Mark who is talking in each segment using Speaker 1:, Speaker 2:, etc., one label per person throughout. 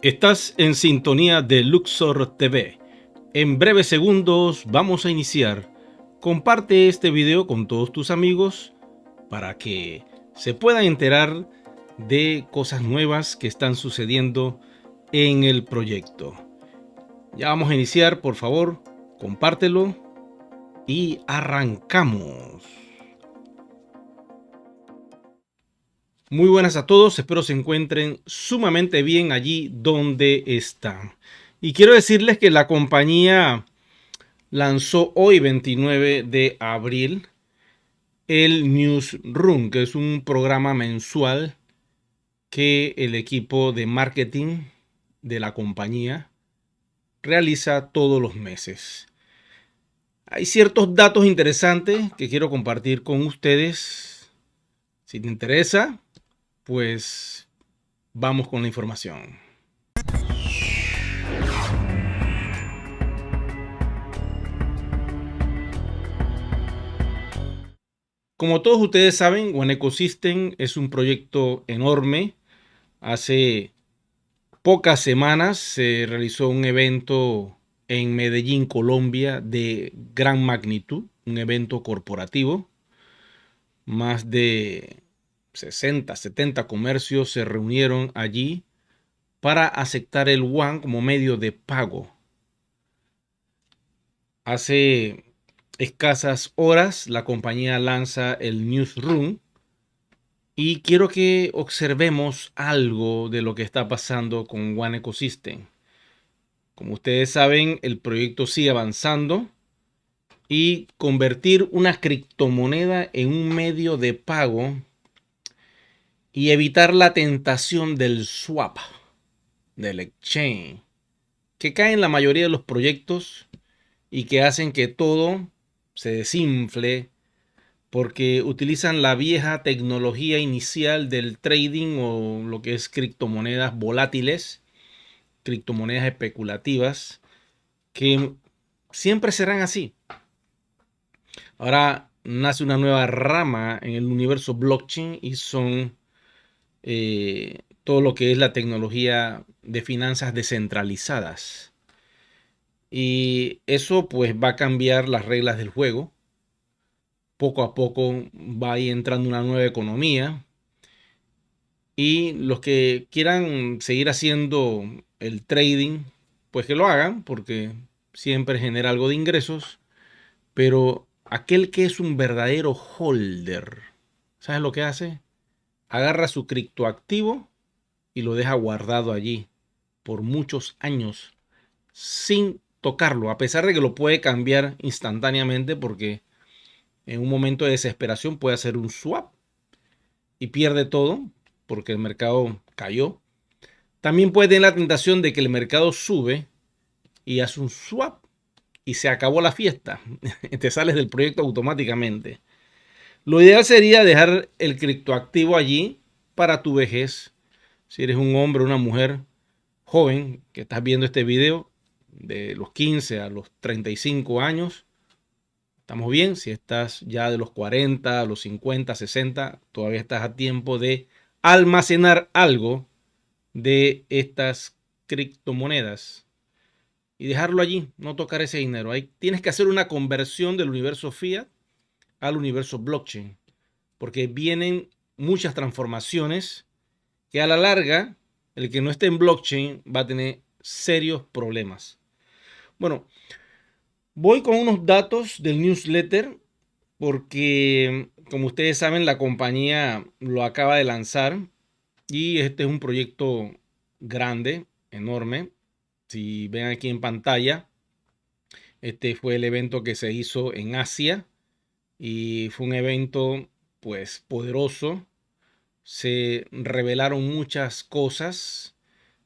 Speaker 1: Estás en sintonía de Luxor TV. En breves segundos vamos a iniciar. Comparte este video con todos tus amigos para que se puedan enterar de cosas nuevas que están sucediendo en el proyecto. Ya vamos a iniciar, por favor, compártelo y arrancamos. Muy buenas a todos, espero se encuentren sumamente bien allí donde están. Y quiero decirles que la compañía lanzó hoy 29 de abril el Newsroom, que es un programa mensual que el equipo de marketing de la compañía realiza todos los meses. Hay ciertos datos interesantes que quiero compartir con ustedes. Si te interesa, pues vamos con la información. Como todos ustedes saben, One Ecosystem es un proyecto enorme. Hace pocas semanas se realizó un evento en Medellín, Colombia, de gran magnitud, un evento corporativo. Más de 60, 70 comercios se reunieron allí para aceptar el One como medio de pago. Hace escasas horas la compañía lanza el Newsroom y quiero que observemos algo de lo que está pasando con One Ecosystem. Como ustedes saben, el proyecto sigue avanzando y convertir una criptomoneda en un medio de pago y evitar la tentación del swap, del exchange, que cae en la mayoría de los proyectos y que hacen que todo se desinfle porque utilizan la vieja tecnología inicial del trading o lo que es criptomonedas volátiles, criptomonedas especulativas, que siempre serán así. Ahora nace una nueva rama en el universo blockchain y son todo lo que es la tecnología de finanzas descentralizadas. Y eso pues va a cambiar las reglas del juego. Poco a poco va a ir entrando una nueva economía. Y los que quieran seguir haciendo el trading, pues que lo hagan, porque siempre genera algo de ingresos. Pero aquel que es un verdadero holder, ¿sabes lo que hace? Agarra su criptoactivo y lo deja guardado allí por muchos años sin tocarlo, a pesar de que lo puede cambiar instantáneamente porque en un momento de desesperación puede hacer un swap y pierde todo porque el mercado cayó. También puede tener la tentación de que el mercado sube y hace un swap y se acabó la fiesta. Te sales del proyecto automáticamente. Lo ideal sería dejar el criptoactivo allí para tu vejez. Si eres un hombre o una mujer joven que estás viendo este video, de los 15 a los 35 años, estamos bien. Si estás ya de los 40 a los 50, 60, todavía estás a tiempo de almacenar algo de estas criptomonedas y dejarlo allí, no tocar ese dinero. Ahí tienes que hacer una conversión del universo fiat al universo blockchain, porque vienen muchas transformaciones que a la larga el que no esté en blockchain va a tener serios problemas. Bueno, voy con unos datos del newsletter porque, como ustedes saben, la compañía lo acaba de lanzar y este es un proyecto grande, enorme. Si ven aquí en pantalla, este fue el evento que se hizo en Asia y fue un evento pues poderoso. Se revelaron muchas cosas.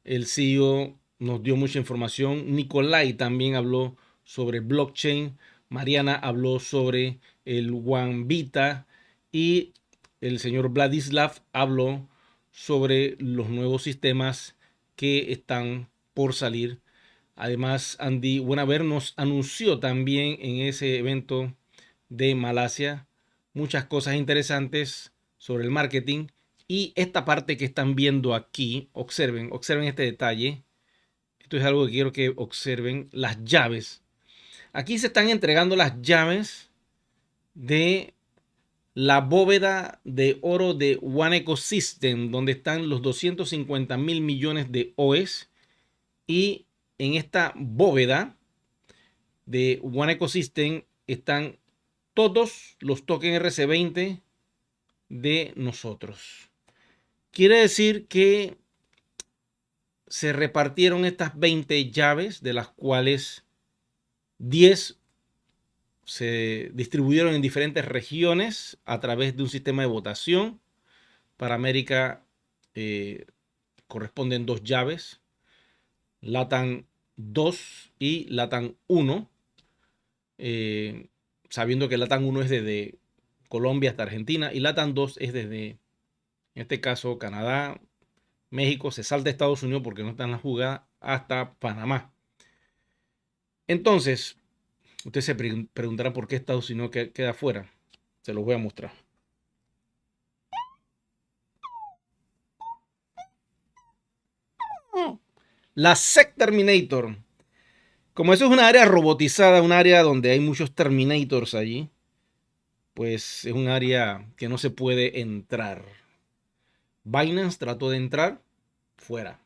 Speaker 1: El CEO nos dio mucha información. Nicolai también habló sobre blockchain. Mariana habló sobre el One Vita. Y el señor Vladislav habló sobre los nuevos sistemas que están por salir. Además, Andy Buenaver nos anunció también en ese evento de Malasia muchas cosas interesantes sobre el marketing. Y esta parte que están viendo aquí, observen este detalle. Esto es algo que quiero que observen, las llaves. Aquí se están entregando las llaves de la bóveda de oro de One Ecosystem, donde están los 250.000 millones de OEs. Y en esta bóveda de One Ecosystem están todos los tokens RC20 de nosotros. Quiere decir que se repartieron estas 20 llaves, de las cuales 10 se distribuyeron en diferentes regiones a través de un sistema de votación. Para América corresponden 2 llaves, LATAM 2 y LATAM 1, sabiendo que LATAM 1 es desde Colombia hasta Argentina y LATAM 2 es desde, en este caso, Canadá, México, se salta a Estados Unidos porque no está en la jugada, hasta Panamá. Entonces, usted se preguntará por qué Estados Unidos queda fuera. Se los voy a mostrar. La SEC Terminator. Como eso es una área robotizada, un área donde hay muchos Terminators allí, pues es un área que no se puede entrar. Binance trató de entrar, fuera.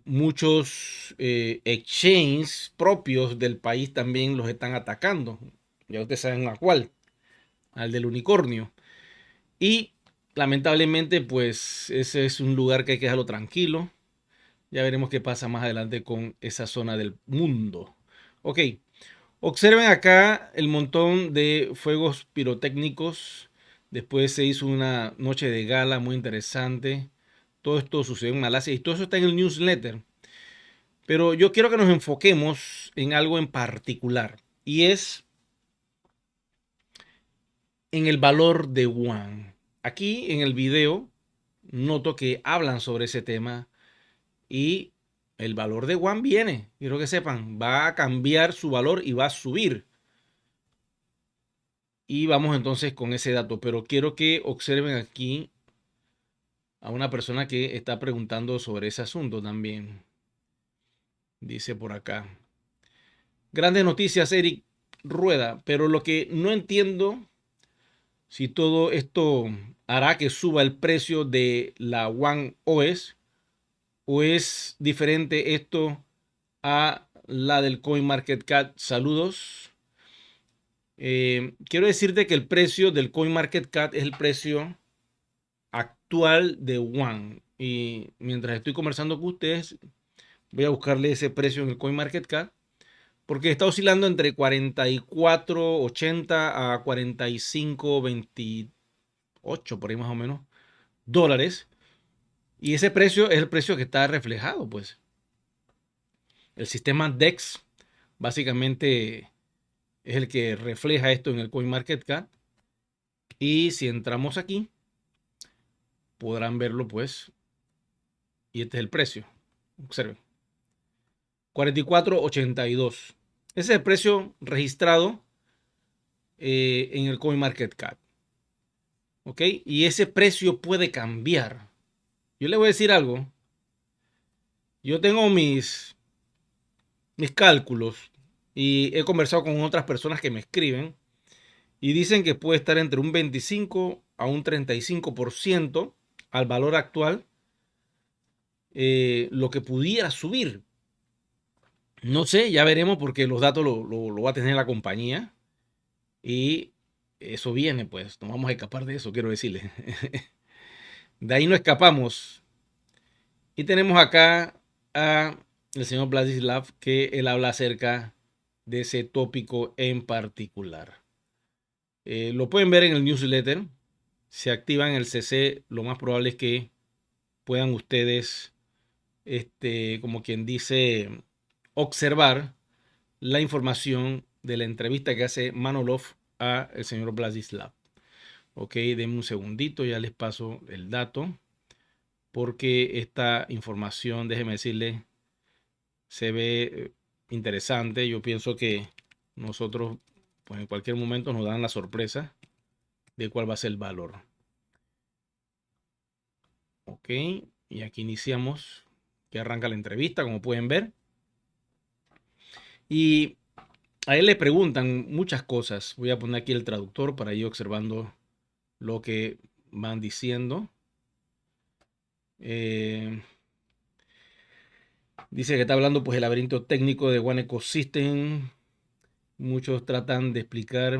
Speaker 1: Muchos exchanges propios del país también los están atacando. Ya ustedes saben a cuál, al del unicornio. Y lamentablemente, pues ese es un lugar que hay que dejarlo tranquilo. Ya veremos qué pasa más adelante con esa zona del mundo. Ok, observen acá el montón de fuegos pirotécnicos. Después se hizo una noche de gala muy interesante. Todo esto sucedió en Malasia y todo eso está en el newsletter. Pero yo quiero que nos enfoquemos en algo en particular. Y es en el valor de One. Aquí en el video noto que hablan sobre ese tema y el valor de One viene. Quiero que sepan, va a cambiar su valor y va a subir. Y vamos entonces con ese dato. Pero quiero que observen aquí a una persona que está preguntando sobre ese asunto también. Dice por acá. Grandes noticias, Eric Rueda. Pero lo que no entiendo, si todo esto hará que suba el precio de la One OS o es diferente esto a la del CoinMarketCap. Saludos. Quiero decirte que el precio del CoinMarketCap es el precio actual de One. Y mientras estoy conversando con ustedes, voy a buscarle ese precio en el CoinMarketCap, porque está oscilando entre 44.80 a 45.28, por ahí más o menos, dólares. Y ese precio es el precio que está reflejado, pues. El sistema DEX básicamente es el que refleja esto en el CoinMarketCap. Y si entramos aquí, podrán verlo, pues. Y este es el precio. Observen. 44.82. Ese es el precio registrado en el CoinMarketCap. ¿Ok? Y ese precio puede cambiar. Yo le voy a decir algo. Yo tengo mis cálculos y he conversado con otras personas que me escriben y dicen que puede estar entre un 25 a un 35% al valor actual, lo que pudiera subir. No sé, ya veremos porque los datos lo va a tener la compañía y eso viene, pues no vamos a escapar de eso, quiero decirle. De ahí no escapamos. Y tenemos acá a el señor Vladislav, que él habla acerca de ese tópico en particular. Lo pueden ver en el newsletter. Se activan el CC, lo más probable es que puedan ustedes, como quien dice, observar la información de la entrevista que hace Manolov a el señor Vladislav. Ok, denme un segundito, ya les paso el dato, porque esta información, déjeme decirle, se ve interesante. Yo pienso que nosotros, pues en cualquier momento nos dan la sorpresa de cuál va a ser el valor. Ok, y aquí iniciamos que arranca la entrevista, como pueden ver. Y a él le preguntan muchas cosas. Voy a poner aquí el traductor para ir observando lo que van diciendo. Dice que está hablando pues el laberinto técnico de One Ecosystem. Muchos tratan de explicar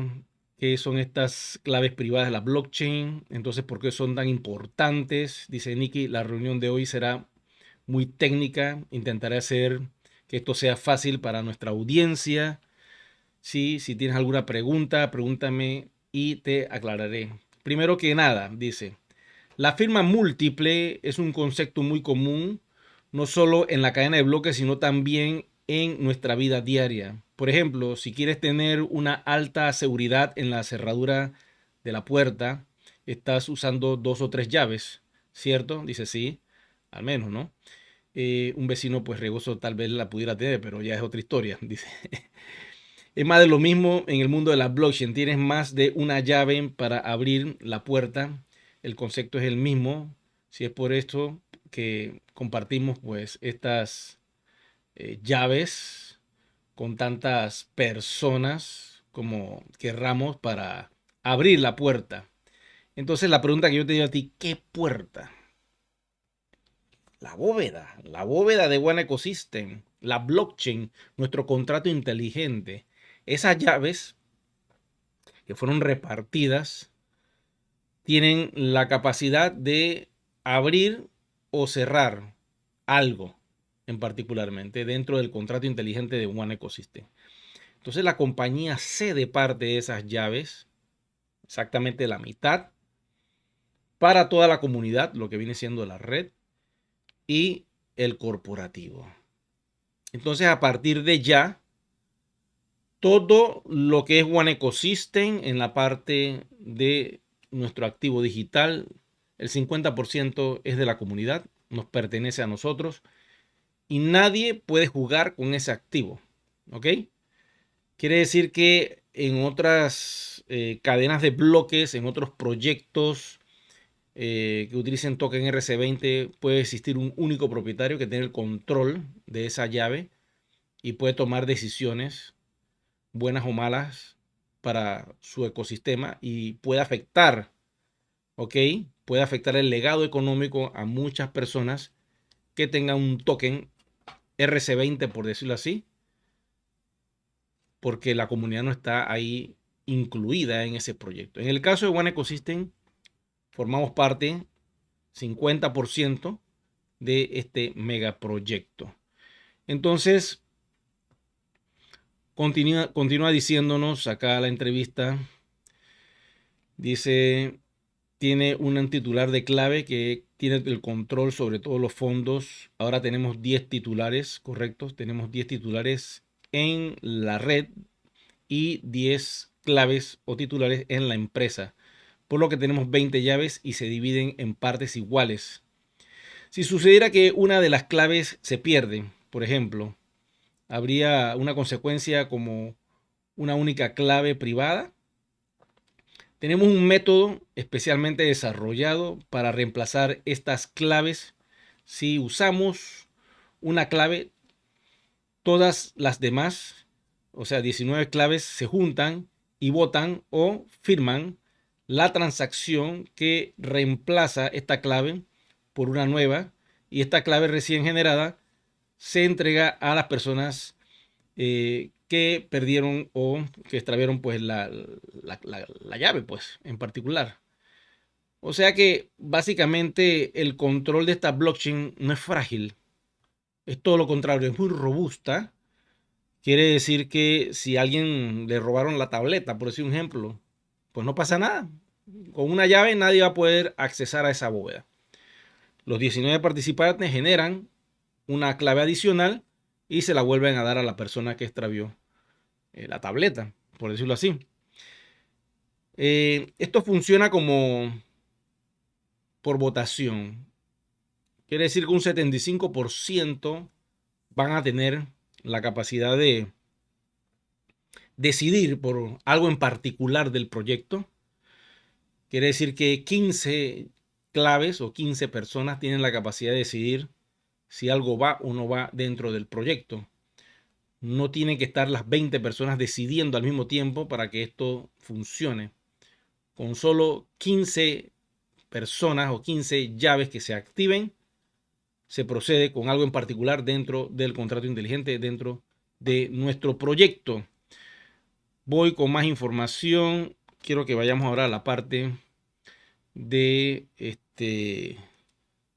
Speaker 1: qué son estas claves privadas de la blockchain. Entonces, ¿por qué son tan importantes? Dice Nicky, la reunión de hoy será muy técnica. Intentaré hacer que esto sea fácil para nuestra audiencia. Sí, si tienes alguna pregunta, pregúntame y te aclararé. Primero que nada, dice, la firma múltiple es un concepto muy común, no solo en la cadena de bloques, sino también en nuestra vida diaria. Por ejemplo, si quieres tener una alta seguridad en la cerradura de la puerta, estás usando 2 o 3 llaves, ¿cierto? Dice sí, al menos, ¿no? Un vecino pues regoso tal vez la pudiera tener, pero ya es otra historia, dice. Es más de lo mismo en el mundo de la blockchain. Tienes más de una llave para abrir la puerta. El concepto es el mismo. Si es por esto que compartimos pues estas llaves con tantas personas como querramos para abrir la puerta. Entonces la pregunta que yo te digo a ti, ¿qué puerta? La bóveda de One Ecosystem, la blockchain, nuestro contrato inteligente. Esas llaves que fueron repartidas tienen la capacidad de abrir o cerrar algo en particularmente dentro del contrato inteligente de One Ecosystem. Entonces la compañía cede parte de esas llaves, exactamente la mitad, para toda la comunidad, lo que viene siendo la red y el corporativo. Entonces a partir de ya, todo lo que es One Ecosystem en la parte de nuestro activo digital, el 50% es de la comunidad, nos pertenece a nosotros y nadie puede jugar con ese activo. ¿Ok? Quiere decir que en otras cadenas de bloques, en otros proyectos que utilicen token RC20, puede existir un único propietario que tiene el control de esa llave y puede tomar decisiones buenas o malas para su ecosistema y puede afectar, ¿ok? Puede afectar el legado económico a muchas personas que tengan un token RC20, por decirlo así, porque la comunidad no está ahí incluida en ese proyecto. En el caso de One Ecosystem, formamos parte 50% de este megaproyecto. Entonces, continúa diciéndonos acá la entrevista. Dice, tiene un titular de clave que tiene el control sobre todos los fondos. Ahora tenemos 10 titulares, correctos. Tenemos 10 titulares en la red y 10 claves o titulares en la empresa. Por lo que tenemos 20 llaves y se dividen en partes iguales. Si sucediera que una de las claves se pierde, por ejemplo, habría una consecuencia como una única clave privada. Tenemos un método especialmente desarrollado para reemplazar estas claves. Si usamos una clave, todas las demás, o sea, 19 claves, se juntan y votan o firman la transacción que reemplaza esta clave por una nueva, y esta clave recién generada se entrega a las personas que perdieron o que extraviaron pues la llave pues en particular. O sea que básicamente el control de esta blockchain no es frágil, es todo lo contrario, es muy robusta. Quiere decir que si a alguien le robaron la tableta, por decir un ejemplo, pues no pasa nada. Con una llave nadie va a poder accesar a esa bóveda. Los 19 participantes generan una clave adicional y se la vuelven a dar a la persona que extravió la tableta, por decirlo así. Esto funciona como por votación. Quiere decir que un 75% van a tener la capacidad de decidir por algo en particular del proyecto. Quiere decir que 15 claves o 15 personas tienen la capacidad de decidir si algo va o no va dentro del proyecto. No tienen que estar las 20 personas decidiendo al mismo tiempo para que esto funcione. Con solo 15 personas o 15 llaves que se activen, se procede con algo en particular dentro del contrato inteligente, dentro de nuestro proyecto. Voy con más información. Quiero que vayamos ahora a la parte de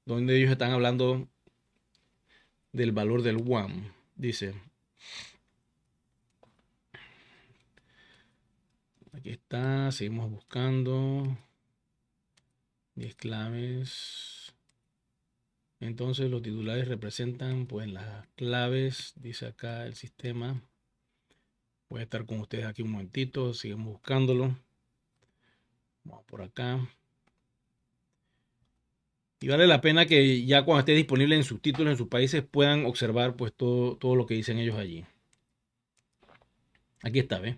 Speaker 1: donde ellos están hablando del valor del WAM. Dice, aquí está, seguimos buscando 10 claves. Entonces los titulares representan pues las claves, dice acá el sistema. Voy a estar con ustedes aquí un momentito, seguimos buscándolo. Vamos por acá. Y vale la pena que ya cuando esté disponible en subtítulos en sus países puedan observar pues todo lo que dicen ellos allí. Aquí está, ¿ves?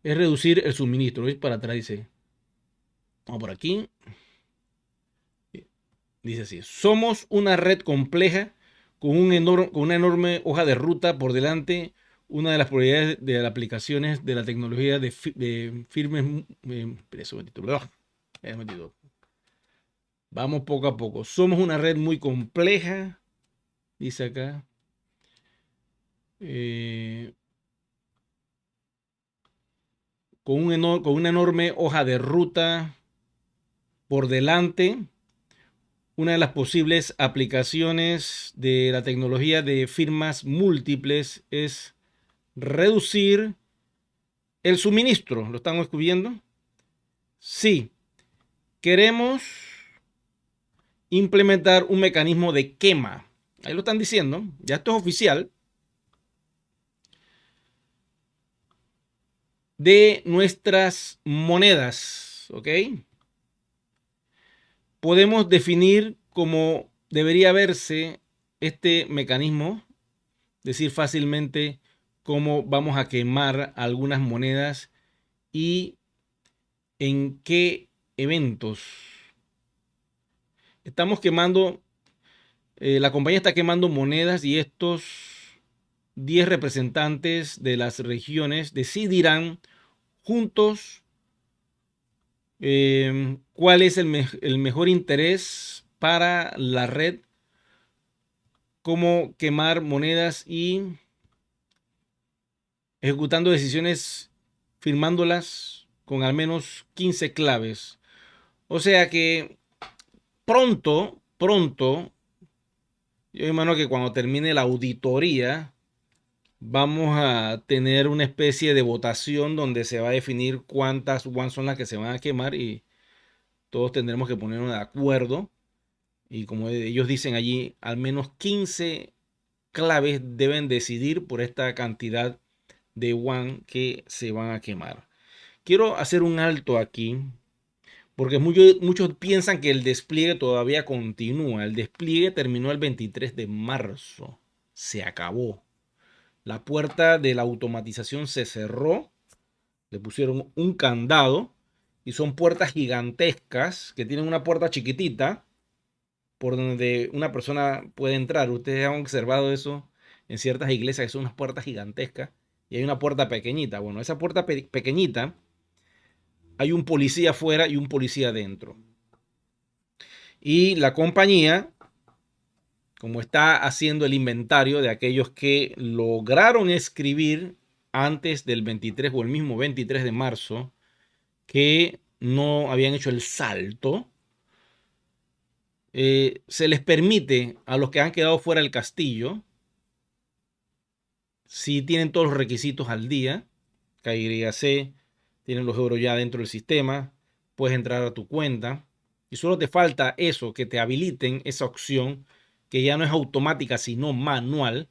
Speaker 1: Es reducir el suministro. ¿Ves? Para atrás dice. Vamos por aquí. Dice así. Somos una red compleja con una enorme hoja de ruta por delante. Una de las prioridades de las aplicaciones de la tecnología de firmes. Vamos poco a poco. Somos una red muy compleja. Dice acá. Con una enorme hoja de ruta por delante. Una de las posibles aplicaciones de la tecnología de firmas múltiples es reducir el suministro. ¿Lo están descubriendo? Sí. Queremos implementar un mecanismo de quema. Ahí lo están diciendo. Ya esto es oficial. De nuestras monedas. ¿Ok? Podemos definir cómo debería verse este mecanismo. Decir fácilmente cómo vamos a quemar algunas monedas y en qué eventos. Estamos quemando, la compañía está quemando monedas y estos 10 representantes de las regiones decidirán juntos cuál es el mejor interés para la red, cómo quemar monedas y ejecutando decisiones, firmándolas con al menos 15 claves. O sea que pronto, yo imagino que cuando termine la auditoría, vamos a tener una especie de votación donde se va a definir cuántas ones son las que se van a quemar y todos tendremos que ponernos de acuerdo. Y como ellos dicen allí, al menos 15 claves deben decidir por esta cantidad de one que se van a quemar. Quiero hacer un alto aquí porque muchos piensan que el despliegue todavía continúa. El despliegue terminó el 23 de marzo. Se acabó. La puerta de la automatización se cerró. Le pusieron un candado y son puertas gigantescas que tienen una puerta chiquitita por donde una persona puede entrar. Ustedes han observado eso en ciertas iglesias, que son unas puertas gigantescas y hay una puerta pequeñita. Bueno, esa puerta pequeñita, hay un policía afuera y un policía adentro. Y la compañía, como está haciendo el inventario de aquellos que lograron escribir antes del 23 o el mismo 23 de marzo, que no habían hecho el salto, se les permite a los que han quedado fuera del castillo, si tienen todos los requisitos al día, KYC, tienen los euros ya dentro del sistema, puedes entrar a tu cuenta y solo te falta eso, que te habiliten esa opción que ya no es automática sino manual,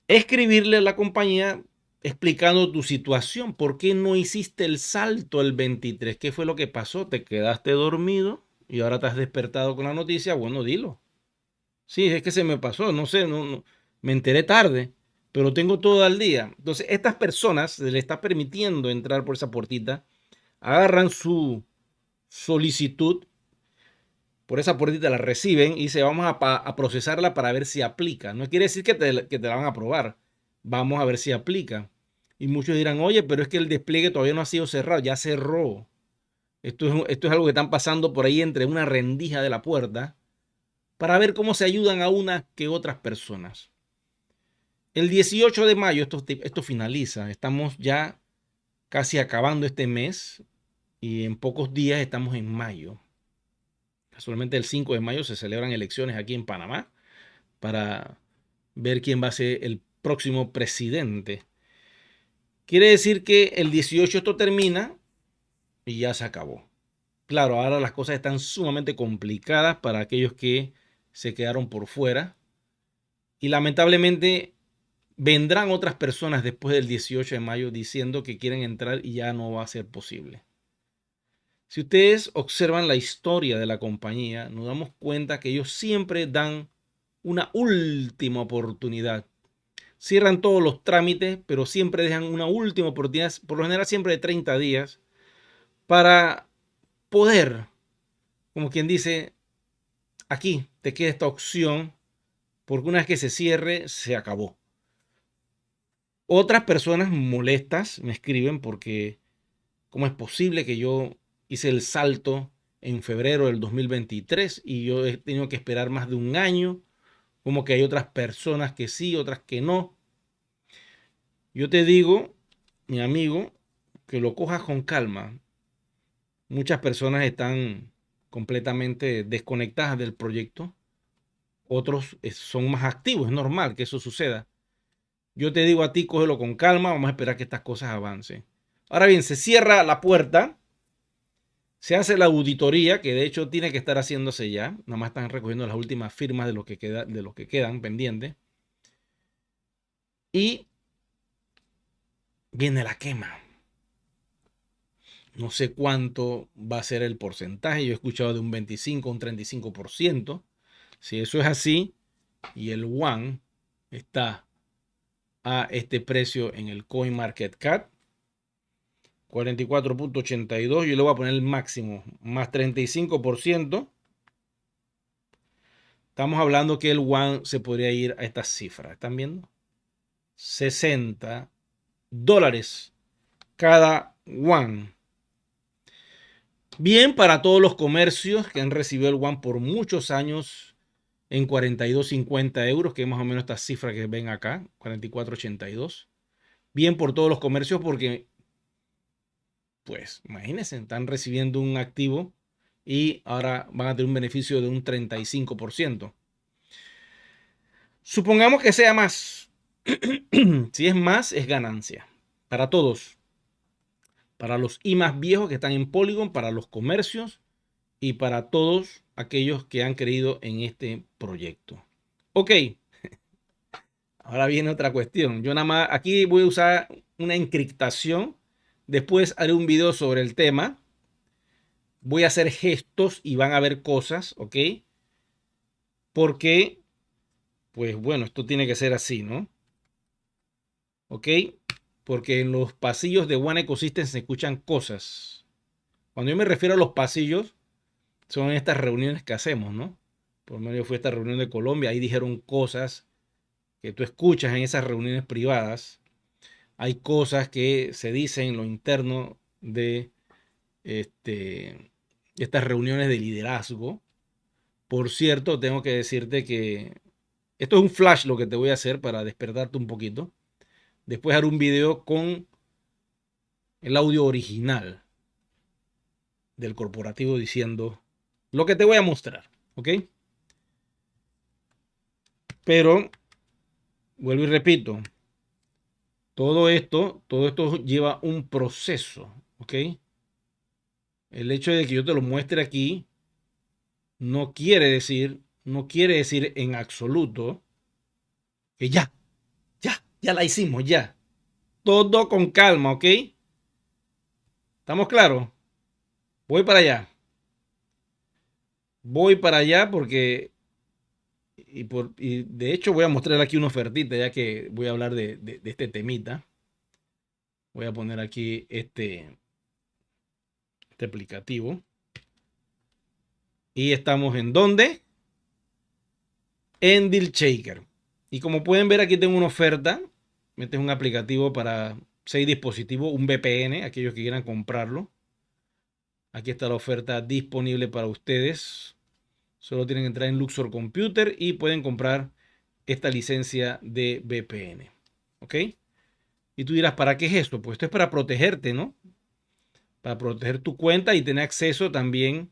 Speaker 1: escribirle a la compañía explicando tu situación. ¿Por qué no hiciste el salto el 23? ¿Qué fue lo que pasó? ¿Te quedaste dormido y ahora te has despertado con la noticia? Bueno, dilo. Sí, es que se me pasó, no sé, no, me enteré tarde, pero tengo todo al día. Entonces, estas personas se les está permitiendo entrar por esa puertita, agarran su solicitud por esa puertita la reciben y dice, vamos a procesarla para ver si aplica. No quiere decir que te la van a aprobar. Vamos a ver si aplica. Y muchos dirán, oye, pero es que el despliegue todavía no ha sido cerrado, ya cerró. Esto es algo que están pasando por ahí entre una rendija de la puerta para ver cómo se ayudan a unas que otras personas. El 18 de mayo esto finaliza. Estamos ya casi acabando este mes y en pocos días estamos en mayo. Casualmente el 5 de mayo se celebran elecciones aquí en Panamá para ver quién va a ser el próximo presidente. Quiere decir que el 18 esto termina y ya se acabó. Claro, ahora las cosas están sumamente complicadas para aquellos que se quedaron por fuera. Y lamentablemente vendrán otras personas después del 18 de mayo diciendo que quieren entrar y ya no va a ser posible. Si ustedes observan la historia de la compañía, nos damos cuenta que ellos siempre dan una última oportunidad. Cierran todos los trámites, pero siempre dejan una última oportunidad, por lo general siempre de 30 días, para poder, como quien dice, aquí te queda esta opción, porque una vez que se cierre, se acabó. Otras personas molestas me escriben porque ¿cómo es posible que yo hice el salto en febrero del 2023 y yo he tenido que esperar más de un año? Como que hay otras personas que sí, otras que no. Yo te digo, mi amigo, que lo cojas con calma. Muchas personas están completamente desconectadas del proyecto. Otros son más activos. Es normal que eso suceda. Yo te digo a ti, cógelo con calma. Vamos a esperar que estas cosas avancen. Ahora bien, se cierra la puerta. Se hace la auditoría, que de hecho tiene que estar haciéndose ya. Nada más están recogiendo las últimas firmas de lo que quedan pendientes. Y viene la quema. No sé cuánto va a ser el porcentaje. Yo he escuchado de un 25, un 35%. Si eso es así y el yuan está a este precio en el CoinMarketCap, 44.82, yo le voy a poner el máximo, más 35%. Estamos hablando que el yuan se podría ir a esta cifra. ¿Están viendo? $60 cada yuan. Bien para todos los comercios que han recibido el yuan por muchos años en 42.50 euros, que es más o menos esta cifra que ven acá, 44.82. Bien por todos los comercios porque, pues, imagínense, están recibiendo un activo y ahora van a tener un beneficio de un 35%. Supongamos que sea más. Si es más, es ganancia. Para todos. Para los I más viejos que están en Polygon, para los comercios y para todos aquellos que han creído en este proyecto. Ok. Ahora viene otra cuestión. Yo nada más aquí voy a usar una encriptación. Después haré un video sobre el tema. Voy a hacer gestos y van a ver cosas, ¿ok? Porque, pues bueno, esto tiene que ser así, ¿no? ¿Ok? Porque en los pasillos de One Ecosystem se escuchan cosas. Cuando yo me refiero a los pasillos, son estas reuniones que hacemos, ¿no? Por medio fue esta reunión de Colombia, ahí dijeron cosas que tú escuchas en esas reuniones privadas. Hay cosas que se dicen en lo interno de estas reuniones de liderazgo. Por cierto, tengo que decirte que esto es un flash lo que te voy a hacer para despertarte un poquito. Después haré un video con el audio original del corporativo diciendo lo que te voy a mostrar, ¿ok? Pero, vuelvo y repito, todo esto lleva un proceso, ¿ok? El hecho de que yo te lo muestre aquí no quiere decir en absoluto que ya la hicimos, ya. Todo con calma, ¿ok? ¿Estamos claros? Voy para allá. Voy para allá porque, y de hecho voy a mostrar aquí una ofertita, ya que voy a hablar de este temita. Voy a poner aquí este aplicativo. Y estamos en ¿dónde? En Deal Shaker. Y como pueden ver, aquí tengo una oferta. Este es un aplicativo para 6 dispositivos, un VPN, aquellos que quieran comprarlo. Aquí está la oferta disponible para ustedes. Solo tienen que entrar en Luxor Computer y pueden comprar esta licencia de VPN. ¿Ok? Y tú dirás, ¿para qué es esto? Pues esto es para protegerte, ¿no? Para proteger tu cuenta y tener acceso también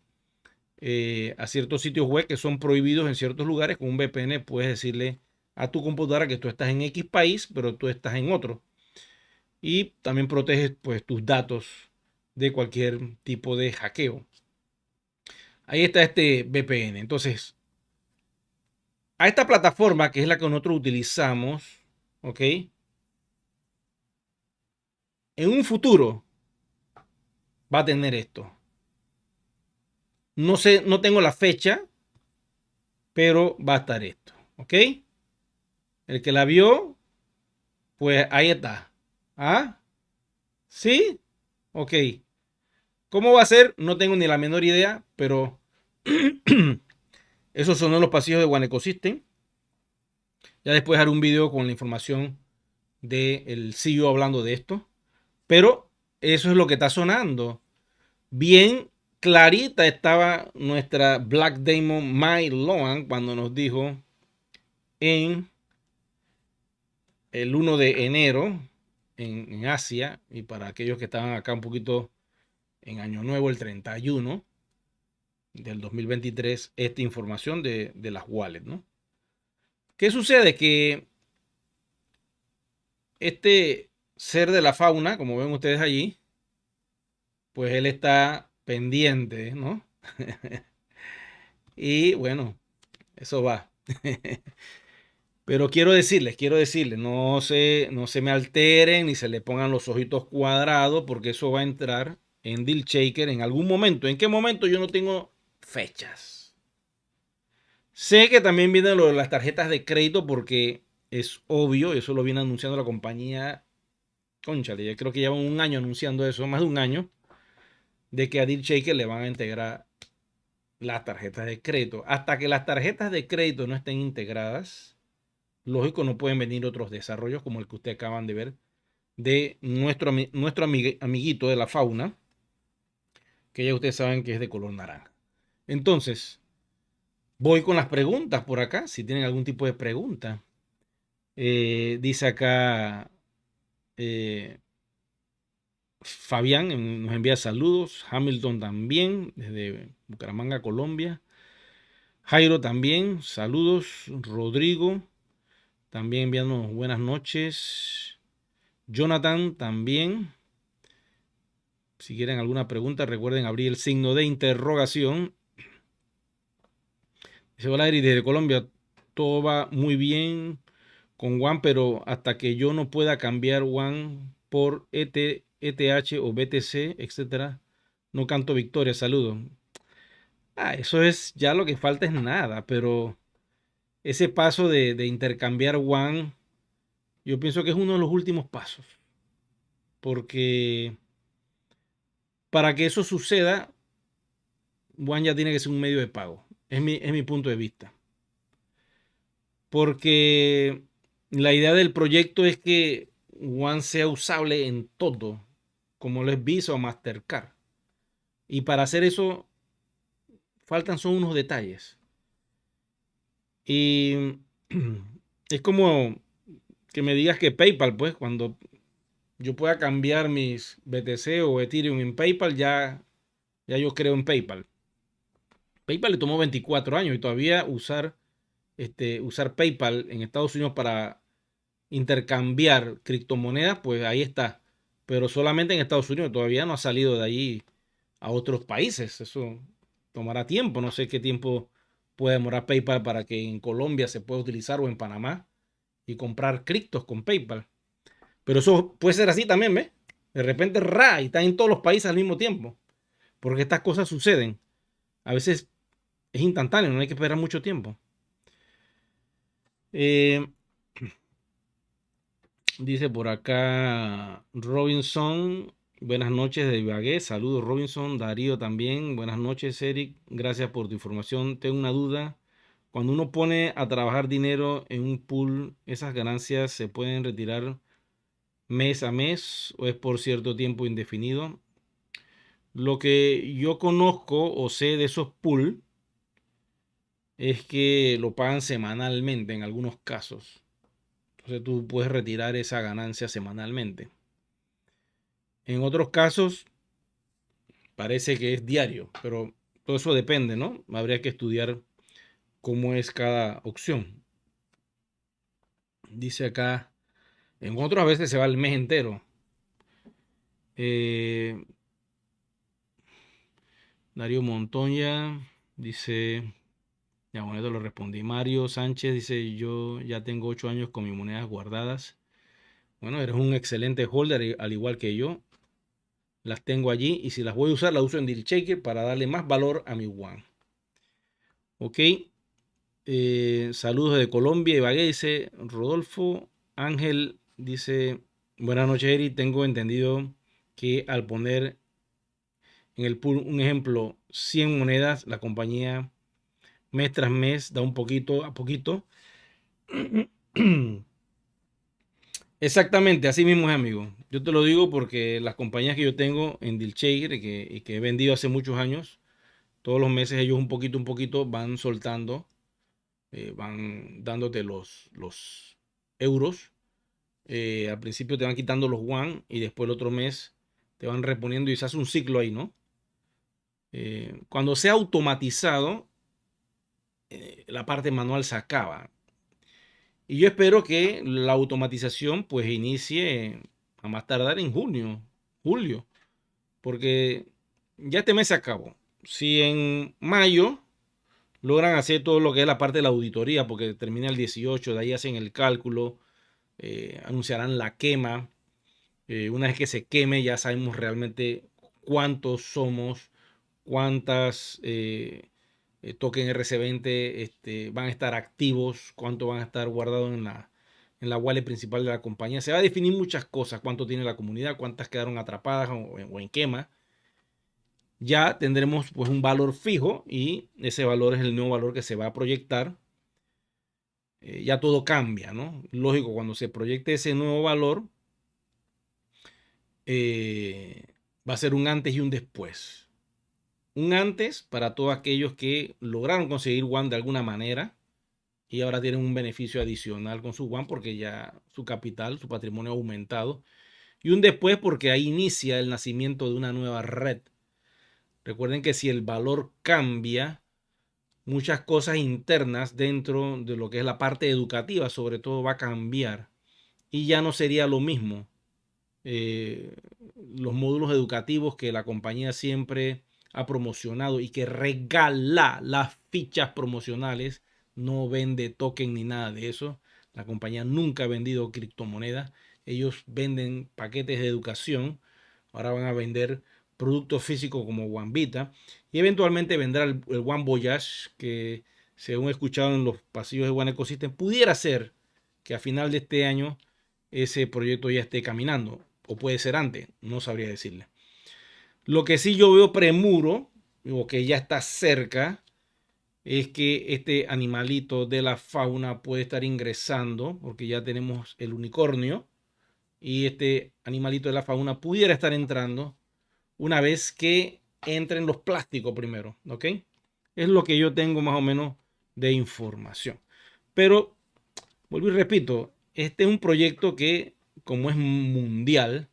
Speaker 1: a ciertos sitios web que son prohibidos en ciertos lugares. Con un VPN puedes decirle a tu computadora que tú estás en X país, pero tú estás en otro. Y también proteges pues tus datos de cualquier tipo de hackeo. Ahí está este VPN. Entonces, a esta plataforma, que es la que nosotros utilizamos, ¿ok? En un futuro va a tener esto. No sé, no tengo la fecha, pero va a estar esto, ¿ok? El que la vio, pues ahí está. ¿Ah? ¿Sí? Ok. ¿Cómo va a ser? No tengo ni la menor idea, pero esos son los pasillos de One Ecosystem. Ya después haré un video con la información del CEO hablando de esto. Pero eso es lo que está sonando. Bien clarita estaba nuestra Black Demon Mai Loan cuando nos dijo en el 1 de enero en Asia, y para aquellos que estaban acá un poquito en Año Nuevo, el 31 del 2023, esta información de las wallets, ¿no? ¿Qué sucede? Que este ser de la fauna, como ven ustedes allí, pues él está pendiente, ¿no? Y bueno, eso va. Pero quiero decirles, no se me alteren ni se le pongan los ojitos cuadrados, porque eso va a entrar en Deal Shaker en algún momento. ¿En qué momento? Yo no tengo fechas. Sé que también vienen lo de las tarjetas de crédito, porque es obvio, eso lo viene anunciando la compañía. Cónchale, yo creo que llevan un año anunciando eso, más de un año, de que a Deal Shaker le van a integrar las tarjetas de crédito. Hasta que las tarjetas de crédito no estén integradas, lógico, no pueden venir otros desarrollos como el que ustedes acaban de ver de nuestro amiguito de la fauna, que ya ustedes saben que es de color naranja. Entonces, voy con las preguntas por acá, si tienen algún tipo de pregunta. Dice acá Fabián, nos envía saludos. Hamilton también, desde Bucaramanga, Colombia. Jairo también, saludos. Rodrigo también enviándonos buenas noches. Jonathan también. Si quieren alguna pregunta, recuerden abrir el signo de interrogación. Dice, hola Eri, desde Colombia, todo va muy bien con One, pero hasta que yo no pueda cambiar One por ETH o BTC, etcétera, no canto victoria. Saludos. Eso es, ya lo que falta es nada, pero ese paso de intercambiar One, yo pienso que es uno de los últimos pasos, porque para que eso suceda, One ya tiene que ser un medio de pago. Es mi punto de vista. Porque la idea del proyecto es que One sea usable en todo, como lo es Visa o Mastercard. Y para hacer eso, faltan son unos detalles. Y es como que me digas que PayPal, pues, cuando yo pueda cambiar mis BTC o Ethereum en PayPal, ya yo creo en PayPal. PayPal le tomó 24 años y todavía usar PayPal en Estados Unidos para intercambiar criptomonedas, pues ahí está. Pero solamente en Estados Unidos, todavía no ha salido de ahí a otros países. Eso tomará tiempo. No sé qué tiempo puede demorar PayPal para que en Colombia se pueda utilizar o en Panamá y comprar criptos con PayPal. Pero eso puede ser así también, ¿ves? De repente, y está en todos los países al mismo tiempo. Porque estas cosas suceden. A veces es instantáneo, no hay que esperar mucho tiempo. Dice por acá Robinson, Buenas noches de Ibagué. Saludos Robinson, Darío también. Buenas noches Eric. Gracias por tu información. Tengo una duda. Cuando uno pone a trabajar dinero en un pool, ¿esas ganancias se pueden retirar mes a mes o es por cierto tiempo indefinido? Lo que yo conozco o sé de esos pools es que lo pagan semanalmente en algunos casos. Entonces tú puedes retirar esa ganancia semanalmente. En otros casos parece que es diario, pero todo eso depende, ¿no? Habría que estudiar cómo es cada opción. Dice acá, en otras veces se va el mes entero. Eh, Darío Montoya dice, ya bueno, esto lo respondí. Mario Sánchez dice, yo ya tengo 8 años con mis monedas guardadas. Bueno, eres un excelente holder, al igual que yo. Las tengo allí y si las voy a usar, las uso en Deal Shaker para darle más valor a mi One. Ok. Saludos de Colombia. Ibagué dice Rodolfo. Ángel dice, buenas noches, Eri. Tengo entendido que al poner en el pool, un ejemplo, 100 monedas, la compañía mes tras mes da un poquito a poquito. Exactamente, así mismo es, amigo. Yo te lo digo porque las compañías que yo tengo en Dealchaker y que he vendido hace muchos años, todos los meses ellos un poquito van soltando, van dándote los euros. Al principio te van quitando los one y después el otro mes te van reponiendo y se hace un ciclo ahí, ¿no? Cuando sea automatizado, la parte manual se acaba. Y yo espero que la automatización pues inicie a más tardar en junio, julio, porque ya este mes se acabó. Si en mayo logran hacer todo lo que es la parte de la auditoría, porque termina el 18, de ahí hacen el cálculo, anunciarán la quema. Una vez que se queme ya sabemos realmente cuántos somos, cuántas token RC20 van a estar activos, cuánto van a estar guardados en la wallet principal de la compañía. Se va a definir muchas cosas, cuánto tiene la comunidad, cuántas quedaron atrapadas o en quema. Ya tendremos pues un valor fijo y ese valor es el nuevo valor que se va a proyectar. Ya todo cambia, ¿no? Lógico, cuando se proyecte ese nuevo valor, va a ser un antes y un después. Un antes para todos aquellos que lograron conseguir One de alguna manera y ahora tienen un beneficio adicional con su One porque ya su capital, su patrimonio ha aumentado. Y un después porque ahí inicia el nacimiento de una nueva red. Recuerden que si el valor cambia, muchas cosas internas dentro de lo que es la parte educativa, sobre todo, va a cambiar. Y ya no sería lo mismo. Los módulos educativos que la compañía siempre ha promocionado y que regala las fichas promocionales, no vende token ni nada de eso. La compañía nunca ha vendido criptomonedas. Ellos venden paquetes de educación. Ahora van a vender productos físicos como One y eventualmente vendrá el One Voyage que según he escuchado en los pasillos de One Ecosystem pudiera ser que a final de este año ese proyecto ya esté caminando o puede ser antes, no sabría decirle. Lo que sí yo veo premuro o que ya está cerca es que este animalito de la fauna puede estar ingresando porque ya tenemos el unicornio y este animalito de la fauna pudiera estar entrando una vez que entren los plásticos primero, ¿ok? Es lo que yo tengo más o menos de información. Pero, vuelvo y repito, este es un proyecto que, como es mundial,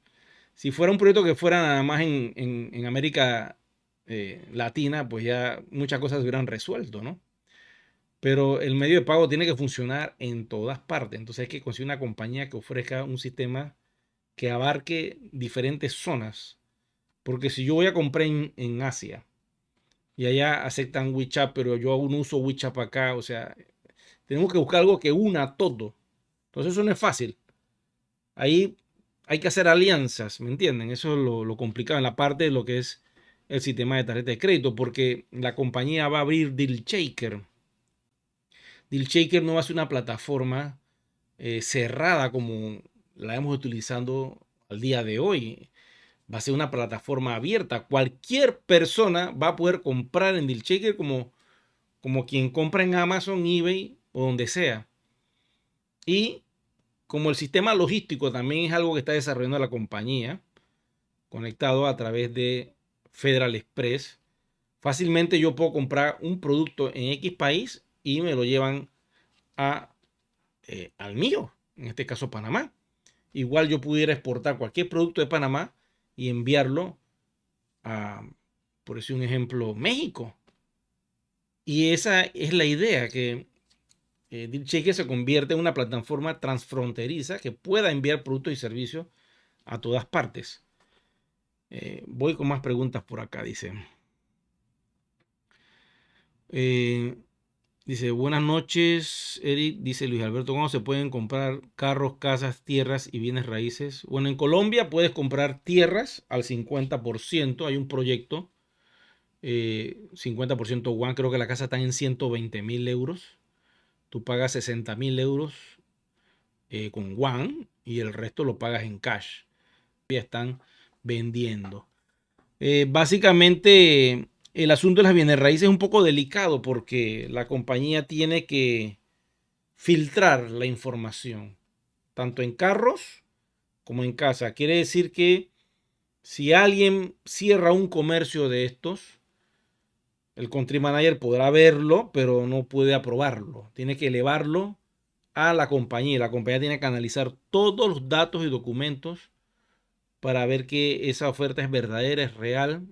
Speaker 1: si fuera un proyecto que fuera nada más en América Latina, pues ya muchas cosas se hubieran resuelto, ¿no? Pero el medio de pago tiene que funcionar en todas partes. Entonces hay que conseguir una compañía que ofrezca un sistema que abarque diferentes zonas. Porque si yo voy a comprar en Asia y allá aceptan WeChat, pero yo aún uso WeChat para acá, o sea, tenemos que buscar algo que una todo. Entonces eso no es fácil. Ahí hay que hacer alianzas, ¿me entienden? Eso es lo complicado en la parte de lo que es el sistema de tarjeta de crédito, porque la compañía va a abrir DealShaker. DealShaker no va a ser una plataforma cerrada como la hemos utilizando al día de hoy. va a ser una plataforma abierta. Cualquier persona va a poder comprar en Deal Shaker como quien compra en Amazon, eBay o donde sea. Y como el sistema logístico también es algo que está desarrollando la compañía, conectado a través de Federal Express, fácilmente yo puedo comprar un producto en X país y me lo llevan al mío, en este caso Panamá. Igual yo pudiera exportar cualquier producto de Panamá y enviarlo a, por decir un ejemplo, México. Y esa es la idea, que Deal Shaker se convierte en una plataforma transfronteriza que pueda enviar productos y servicios a todas partes. Voy con más preguntas por acá, dice. Dice, buenas noches, Eric. Dice Luis Alberto, ¿cómo se pueden comprar carros, casas, tierras y bienes raíces? Bueno, en Colombia puedes comprar tierras al 50%. Hay un proyecto, 50% WAN. Creo que la casa está en 120.000 euros. Tú pagas 60.000 euros con WAN y el resto lo pagas en cash. Ya están vendiendo. Básicamente, el asunto de las bienes raíces es un poco delicado porque la compañía tiene que filtrar la información, tanto en carros como en casa. Quiere decir que si alguien cierra un comercio de estos, el country manager podrá verlo, pero no puede aprobarlo. Tiene que elevarlo a la compañía. La compañía tiene que analizar todos los datos y documentos para ver que esa oferta es verdadera, es real,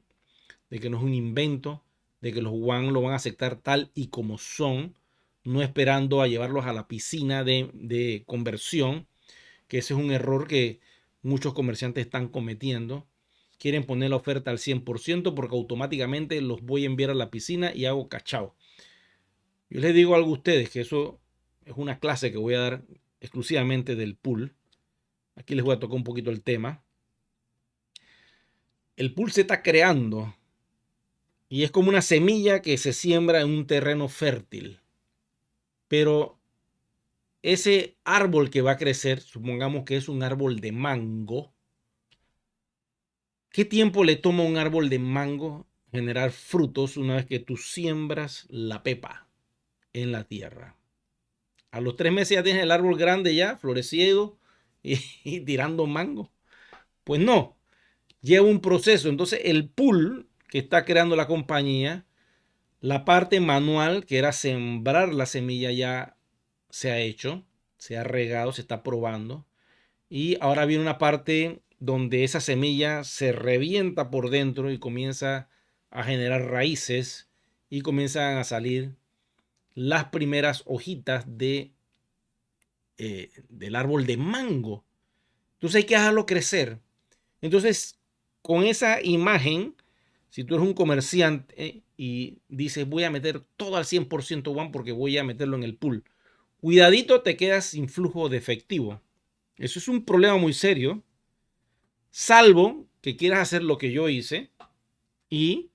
Speaker 1: de que no es un invento, de que los WAN lo van a aceptar tal y como son, no esperando a llevarlos a la piscina de conversión, que ese es un error que muchos comerciantes están cometiendo. Quieren poner la oferta al 100% porque automáticamente los voy a enviar a la piscina y hago cachao. Yo les digo algo a ustedes, que eso es una clase que voy a dar exclusivamente del pool. Aquí les voy a tocar un poquito el tema. El pool se está creando y es como una semilla que se siembra en un terreno fértil. Pero ese árbol que va a crecer, supongamos que es un árbol de mango. ¿Qué tiempo le toma a un árbol de mango generar frutos una vez que tú siembras la pepa en la tierra? A los 3 meses ya tienes el árbol grande ya, florecido y tirando mango. Pues no, lleva un proceso. Entonces el pool que está creando la compañía, la parte manual, que era sembrar la semilla, ya se ha hecho, se ha regado, se está probando. Y ahora viene una parte donde esa semilla se revienta por dentro y comienza a generar raíces y comienzan a salir las primeras hojitas del árbol de mango. Entonces hay que dejarlo crecer. Entonces, con esa imagen, si tú eres un comerciante y dices voy a meter todo al 100% WAN porque voy a meterlo en el pool, cuidadito, te quedas sin flujo de efectivo. Eso es un problema muy serio, salvo que quieras hacer lo que yo hice. Y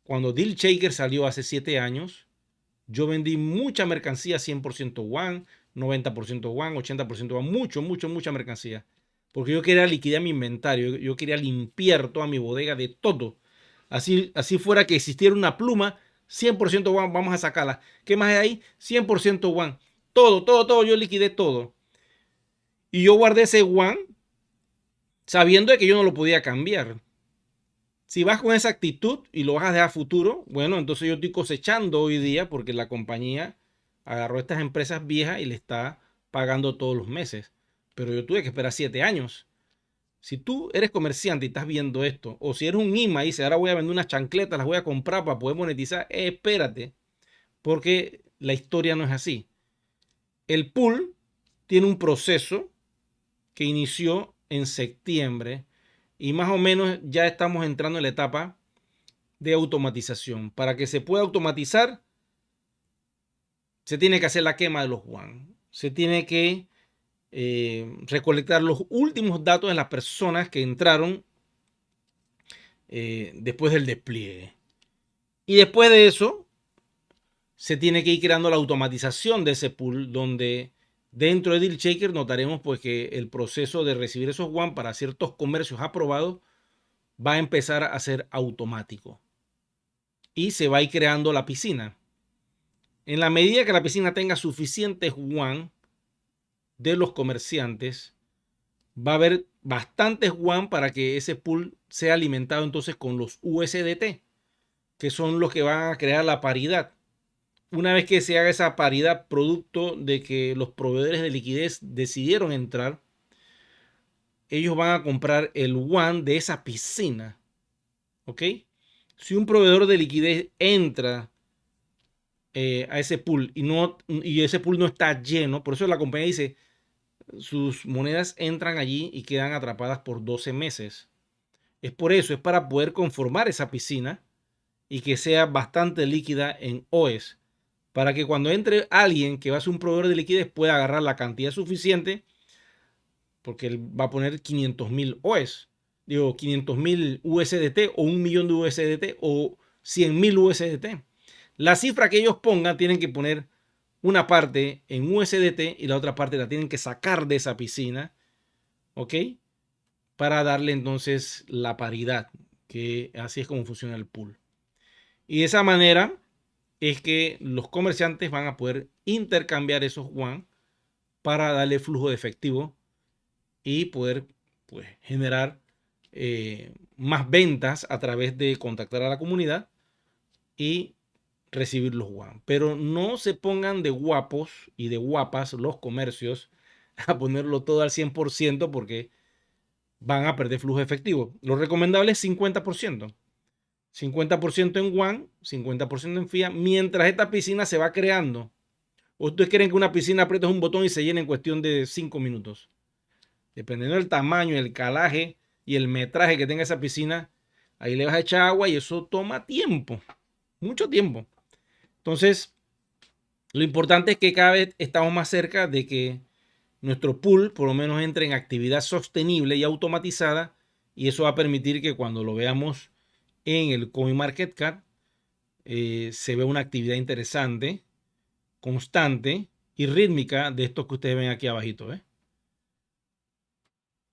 Speaker 1: cuando Deal Shaker salió hace 7 años, yo vendí mucha mercancía 100% WAN, 90% WAN, 80% WAN, mucha mercancía. Porque yo quería liquidar mi inventario, yo quería limpiar toda mi bodega de todo. Así fuera que existiera una pluma, 100% WAN, vamos a sacarla. ¿Qué más hay ahí? 100% WAN. Todo, yo liquidé todo. Y yo guardé ese WAN sabiendo de que yo no lo podía cambiar. Si vas con esa actitud y lo vas a dejar a futuro, bueno, entonces yo estoy cosechando hoy día porque la compañía agarró a estas empresas viejas y le está pagando todos los meses. Pero yo tuve que esperar 7 años. Si tú eres comerciante y estás viendo esto, o si eres un IMA y dices, ahora voy a vender unas chancletas, las voy a comprar para poder monetizar, espérate, porque la historia no es así. El pool tiene un proceso que inició en septiembre y más o menos ya estamos entrando en la etapa de automatización. Para que se pueda automatizar, se tiene que hacer la quema de los WAN. Se tiene que recolectar los últimos datos de las personas que entraron después del despliegue. Y después de eso, se tiene que ir creando la automatización de ese pool, donde dentro de Deal Shaker notaremos pues que el proceso de recibir esos WAN para ciertos comercios aprobados va a empezar a ser automático y se va a ir creando la piscina. En la medida que la piscina tenga suficientes yuan de los comerciantes, va a haber bastantes yuan para que ese pool sea alimentado entonces con los USDT, que son los que van a crear la paridad. Una vez que se haga esa paridad producto de que los proveedores de liquidez decidieron entrar, ellos van a comprar el yuan de esa piscina. ¿Ok? Si un proveedor de liquidez entra a ese pool y ese pool no está lleno, por eso la compañía dice, sus monedas entran allí y quedan atrapadas por 12 meses. Es por eso, es para poder conformar esa piscina y que sea bastante líquida en OES, para que cuando entre alguien que va a ser un proveedor de liquidez pueda agarrar la cantidad suficiente, porque él va a poner 500,000 OES, digo 500,000 USDT o 1 millón de USDT o 100,000 USDT. La cifra que ellos pongan tienen que poner una parte en USDT y la otra parte la tienen que sacar de esa piscina, ¿ok? Para darle entonces la paridad, que así es como funciona el pool. Y de esa manera es que los comerciantes van a poder intercambiar esos yuan para darle flujo de efectivo y poder pues, generar más ventas a través de contactar a la comunidad y recibir los yuan. Pero no se pongan de guapos y de guapas los comercios a ponerlo todo al 100% porque van a perder flujo de efectivo. Lo recomendable es 50%. 50% en yuan, 50% en fiat, mientras esta piscina se va creando. ¿O ustedes creen que una piscina aprietas un botón y se llena en cuestión de 5 minutos? Dependiendo del tamaño, el calaje y el metraje que tenga esa piscina, ahí le vas a echar agua y eso toma tiempo, mucho tiempo. Entonces, lo importante es que cada vez estamos más cerca de que nuestro pool por lo menos entre en actividad sostenible y automatizada, y eso va a permitir que cuando lo veamos en el CoinMarketCap se vea una actividad interesante, constante y rítmica de estos que ustedes ven aquí abajito.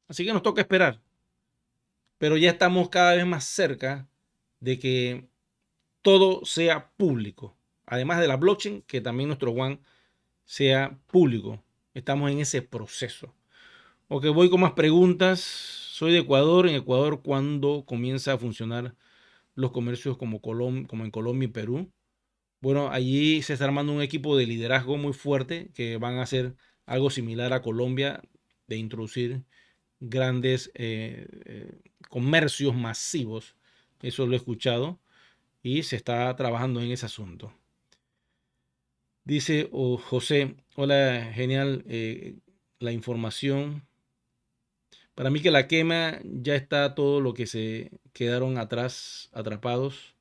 Speaker 1: Así que nos toca esperar, pero ya estamos cada vez más cerca de que todo sea público. Además de la blockchain, que también nuestro yuan sea público. Estamos en ese proceso. Ok, voy con más preguntas. Soy de Ecuador. En Ecuador, ¿cuándo comienza a funcionar los comercios como en Colombia y Perú? Bueno, allí se está armando un equipo de liderazgo muy fuerte que van a hacer algo similar a Colombia, de introducir grandes comercios masivos. Eso lo he escuchado y se está trabajando en ese asunto. Dice José, hola, genial la información. Para mí que la quema ya está todo lo que se quedaron atrás atrapados.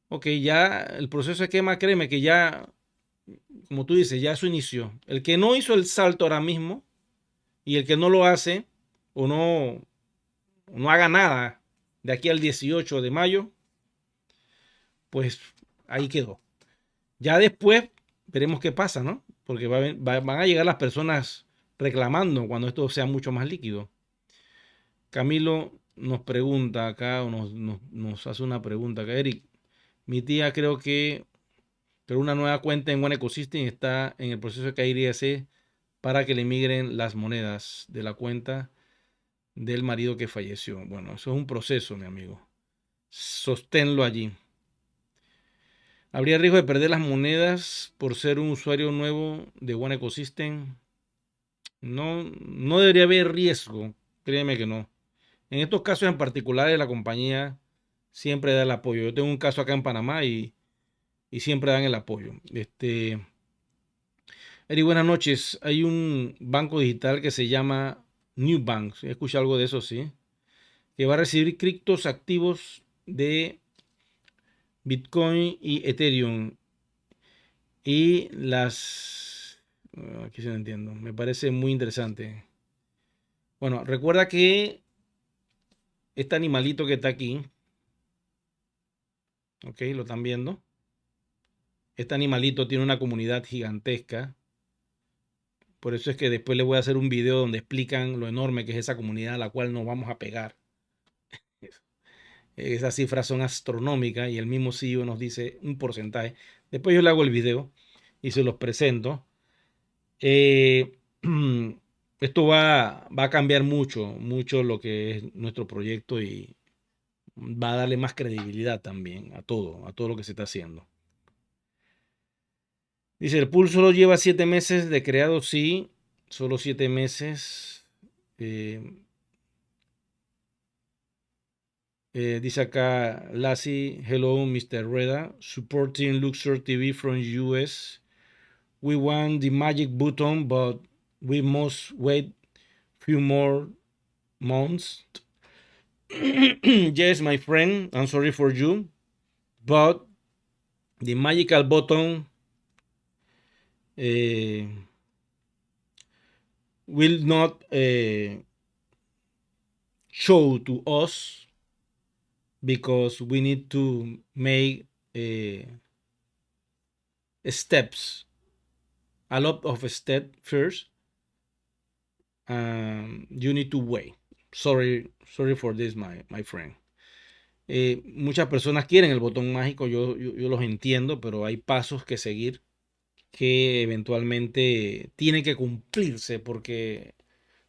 Speaker 1: Ok, ya el proceso de quema, créeme que ya, como tú dices, ya eso inició. El que no hizo el salto ahora mismo y el que no lo hace o no haga nada de aquí al 18 de mayo, pues ahí quedó. Ya después veremos qué pasa, ¿no? Porque van a llegar las personas reclamando cuando esto sea mucho más líquido. Camilo nos pregunta acá, o nos hace una pregunta acá. Eric, mi tía creo que creó una nueva cuenta en One Ecosystem y está en el proceso de KYC para que le migren las monedas de la cuenta del marido que falleció. Bueno, eso es un proceso, mi amigo. Sosténlo allí. ¿Habría riesgo de perder las monedas por ser un usuario nuevo de One Ecosystem? No, no debería haber riesgo. Créeme que no. En estos casos en particular, la compañía siempre da el apoyo. Yo tengo un caso acá en Panamá y siempre dan el apoyo. Eri, buenas noches. Hay un banco digital que se llama Newbank. He escuchado algo de eso, sí. Que va a recibir criptos activos de Bitcoin y Ethereum. Y aquí se no entiendo. Me parece muy interesante. Bueno, recuerda que este animalito que está aquí, ok, lo están viendo. Este animalito tiene una comunidad gigantesca. Por eso es que después les voy a hacer un video donde explican lo enorme que es esa comunidad a la cual nos vamos a pegar. Esas cifras son astronómicas y el mismo CEO nos dice un porcentaje. Después yo le hago el video y se los presento. Eh, Esto va a cambiar mucho lo que es nuestro proyecto y va a darle más credibilidad también a todo lo que se está haciendo. Dice, el pool solo lleva 7 meses de creado, sí, solo 7 meses. Dice acá, Lassie, hello, Mr. Reda, supporting Luxor TV from US. We want the magic button, but we must wait few more months. Yes, my friend, I'm sorry for you, but the magical button will not show to us because we need to make steps, a lot of steps first. You need to wait. Sorry for this, my friend. Muchas personas quieren el botón mágico, yo los entiendo, pero hay pasos que seguir que eventualmente tienen que cumplirse porque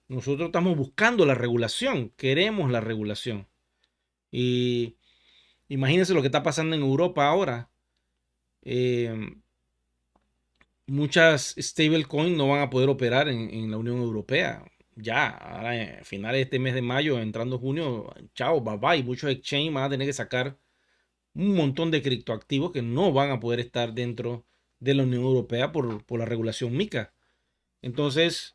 Speaker 1: nosotros estamos buscando la regulación, queremos la regulación. Y imagínense lo que está pasando en Europa ahora. Muchas stablecoins no van a poder operar en la Unión Europea. Ya, ahora a finales de este mes de mayo, entrando junio, chao, bye bye. Muchos exchanges van a tener que sacar un montón de criptoactivos que no van a poder estar dentro de la Unión Europea por la regulación MiCA. Entonces,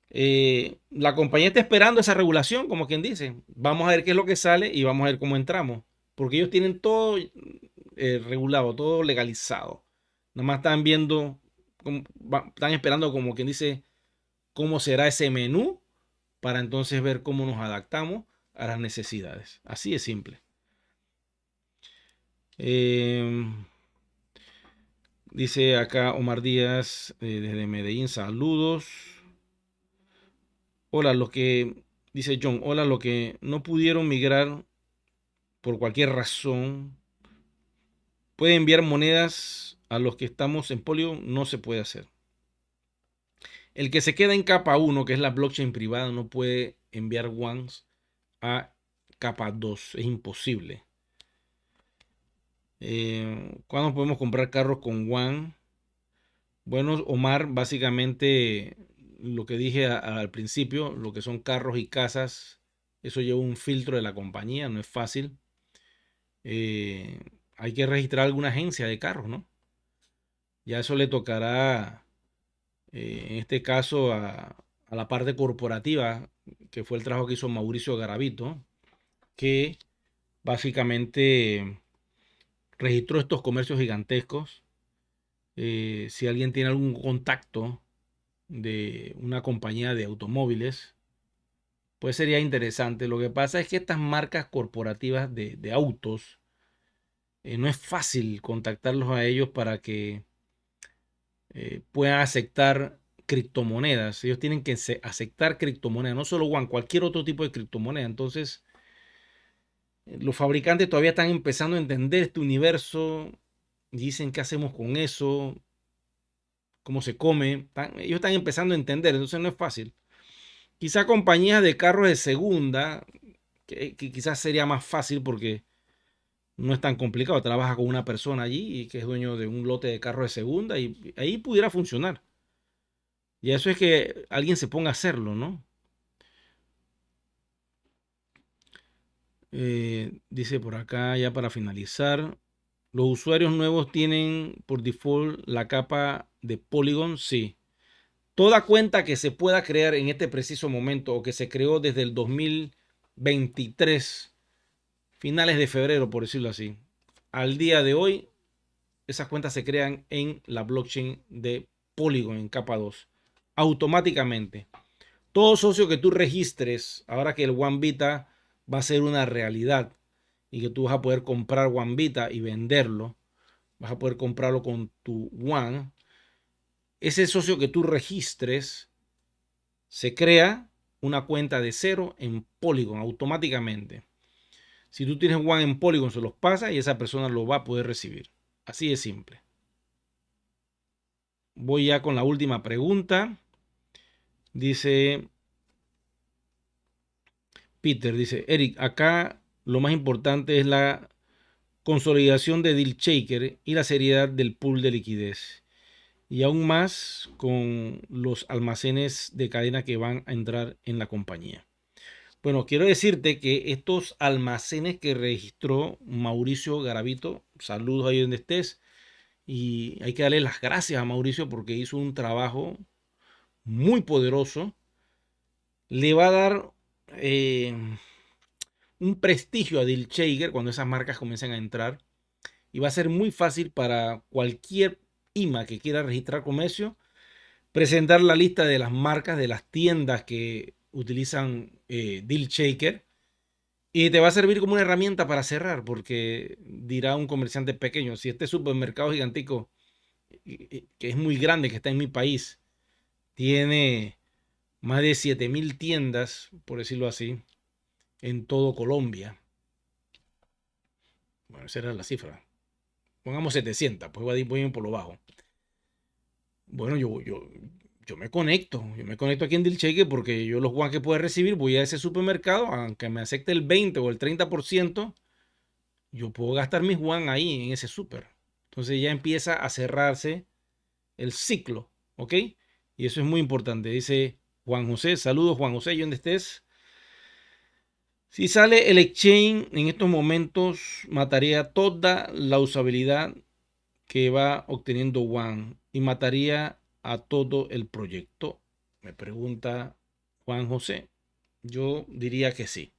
Speaker 1: la compañía está esperando esa regulación, como quien dice. Vamos a ver qué es lo que sale y vamos a ver cómo entramos. Porque ellos tienen todo regulado, todo legalizado. Nada más están viendo, están esperando, como quien dice, cómo será ese menú para entonces ver cómo nos adaptamos a las necesidades. Así es simple. Dice acá Omar Díaz desde Medellín, saludos. Hola, dice John, hola, los que no pudieron migrar por cualquier razón, pueden enviar monedas a los que estamos en Polygon, no se puede hacer. El que se queda en capa 1, que es la blockchain privada, no puede enviar ones a capa 2, es imposible. ¿Cuándo podemos comprar carros con one? Bueno, Omar, básicamente lo que dije al principio, lo que son carros y casas, eso lleva un filtro de la compañía, no es fácil. Hay que registrar alguna agencia de carros, ¿no? Ya eso le tocará, en este caso, a la parte corporativa, que fue el trabajo que hizo Mauricio Garavito, que básicamente registró estos comercios gigantescos. Si alguien tiene algún contacto de una compañía de automóviles, pues sería interesante. Lo que pasa es que estas marcas corporativas de autos, no es fácil contactarlos a ellos para que puedan aceptar criptomonedas. Ellos tienen que aceptar criptomonedas, no solo One, cualquier otro tipo de criptomoneda. Entonces, los fabricantes todavía están empezando a entender este universo. Dicen qué hacemos con eso, cómo se come. Ellos están empezando a entender, entonces no es fácil. Quizá compañías de carros de segunda, que quizás sería más fácil porque no es tan complicado. Trabaja con una persona allí y que es dueño de un lote de carros de segunda y ahí pudiera funcionar. Y eso es que alguien se ponga a hacerlo, ¿no? Dice por acá, ya para finalizar, los usuarios nuevos tienen por default la capa de Polygon, sí. Toda cuenta que se pueda crear en este preciso momento o que se creó desde el 2023, finales de febrero, por decirlo así, al día de hoy, esas cuentas se crean en la blockchain de Polygon en capa 2, automáticamente. Todo socio que tú registres, ahora que el One Vita va a ser una realidad y que tú vas a poder comprar One Vita y venderlo, vas a poder comprarlo con tu One, ese socio que tú registres se crea una cuenta de cero en Polygon automáticamente. Si tú tienes One en Polygon, se los pasa y esa persona lo va a poder recibir. Así de simple. Voy ya con la última pregunta. Dice Peter, dice Eric, acá lo más importante es la consolidación de deal shaker y la seriedad del pool de liquidez. Y aún más con los almacenes de cadena que van a entrar en la compañía. Bueno, quiero decirte que estos almacenes que registró Mauricio Garavito, saludos ahí donde estés, y hay que darle las gracias a Mauricio porque hizo un trabajo muy poderoso. Le va a dar un prestigio a Deal Shaker cuando esas marcas comiencen a entrar, y va a ser muy fácil para cualquier IMA que quiera registrar comercio presentar la lista de las marcas de las tiendas que utilizan Deal Shaker, y te va a servir como una herramienta para cerrar, porque dirá un comerciante pequeño, si este supermercado gigantico, que es muy grande, que está en mi país, tiene más de 7.000 tiendas, por decirlo así, en todo Colombia. Bueno, esa era la cifra. Pongamos 700, pues voy por lo bajo. Bueno, yo me conecto. Yo me conecto aquí en Deal porque yo los guan que pueda recibir, voy a ese supermercado, aunque me acepte el 20 o el 30%, yo puedo gastar mis guan ahí en ese super. Entonces ya empieza a cerrarse el ciclo, ¿ok? Y eso es muy importante. Dice Juan José, saludos Juan José, ¿y dónde estés? Si sale el exchange en estos momentos, mataría toda la usabilidad que va obteniendo Juan y mataría a todo el proyecto. Me pregunta Juan José. Yo diría que sí.